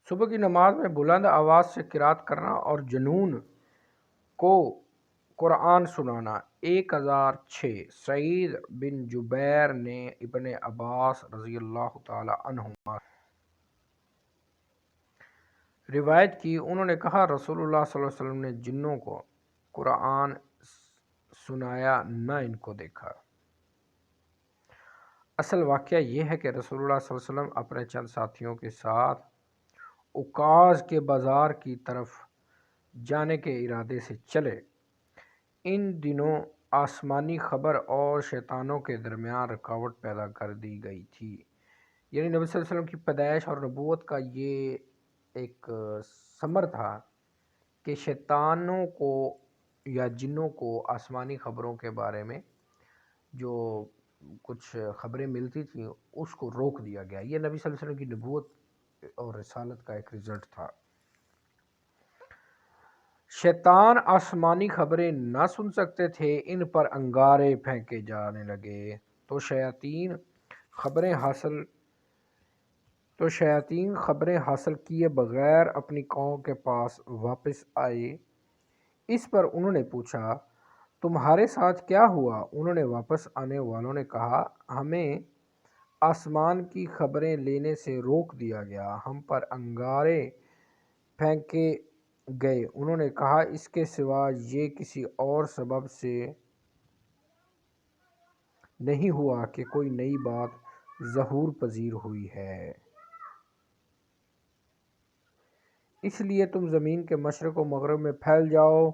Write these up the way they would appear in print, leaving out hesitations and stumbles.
صبح کی نماز میں بلند آواز سے قرات کرنا اور جنون کو قرآن سنانا۔ 1006 سعید بن جبیر نے ابن عباس رضی اللہ تعالی عنہما روایت کی، انہوں نے کہا رسول اللہ صلی اللہ علیہ وسلم نے جنوں کو قرآن سنایا نہ ان کو دیکھا۔ اصل واقعہ یہ ہے کہ رسول اللہ صلی اللہ علیہ وسلم اپنے چند ساتھیوں کے ساتھ عکاظ کے بازار کی طرف جانے کے ارادے سے چلے۔ ان دنوں آسمانی خبر اور شیطانوں کے درمیان رکاوٹ پیدا کر دی گئی تھی، یعنی نبی صلی اللہ علیہ وسلم کی پیدائش اور نبوت کا یہ ایک ثمر تھا کہ شیطانوں کو یا جنوں کو آسمانی خبروں کے بارے میں جو کچھ خبریں ملتی تھیں اس کو روک دیا گیا۔ یہ نبی صلی اللہ علیہ وسلم کی نبوت اور رسالت کا ایک رزلٹ تھا۔ شیطان آسمانی خبریں نہ سن سکتے تھے، ان پر انگارے پھینکے جانے لگے تو شیاطین خبریں حاصل کیے بغیر اپنی قوم کے پاس واپس آئے۔ اس پر انہوں نے پوچھا تمہارے ساتھ کیا ہوا؟ انہوں نے واپس آنے والوں نے کہا ہمیں آسمان کی خبریں لینے سے روک دیا گیا، ہم پر انگارے پھینکے گئے۔ انہوں نے کہا اس کے سوا یہ کسی اور سبب سے نہیں ہوا کہ کوئی نئی بات ظہور پذیر ہوئی ہے، اس لیے تم زمین کے مشرق و مغرب میں پھیل جاؤ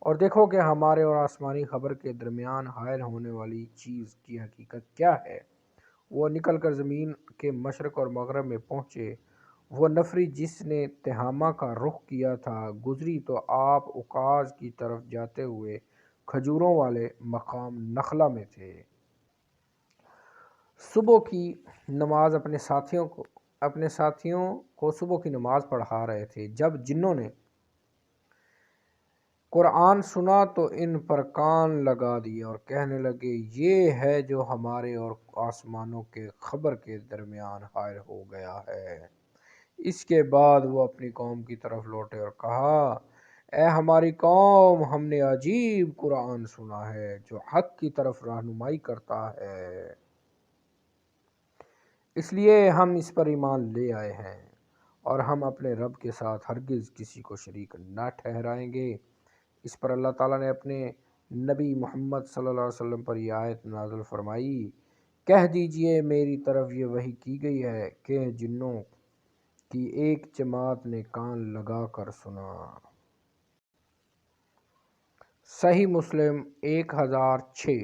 اور دیکھو کہ ہمارے اور آسمانی خبر کے درمیان حائل ہونے والی چیز کی حقیقت کیا ہے۔ وہ نکل کر زمین کے مشرق اور مغرب میں پہنچے۔ وہ نفری جس نے تہامہ کا رخ کیا تھا گزری تو آپ عکاظ کی طرف جاتے ہوئے کھجوروں والے مقام نخلہ میں تھے۔ صبح کی نماز اپنے ساتھیوں کو صبح کی نماز پڑھا رہے تھے۔ جب جنوں نے قرآن سنا تو ان پر کان لگا دیے اور کہنے لگے یہ ہے جو ہمارے اور آسمانوں کے خبر کے درمیان حائل ہو گیا ہے۔ اس کے بعد وہ اپنی قوم کی طرف لوٹے اور کہا اے ہماری قوم، ہم نے عجیب قرآن سنا ہے جو حق کی طرف رہنمائی کرتا ہے، اس لیے ہم اس پر ایمان لے آئے ہیں اور ہم اپنے رب کے ساتھ ہرگز کسی کو شریک نہ ٹھہرائیں گے۔ اس پر اللہ تعالیٰ نے اپنے نبی محمد صلی اللہ علیہ وسلم پر یہ آیت نازل فرمائی، کہہ دیجئے میری طرف یہ وحی کی گئی ہے کہ جنوں کی ایک جماعت نے کان لگا کر سنا۔ صحیح مسلم 1006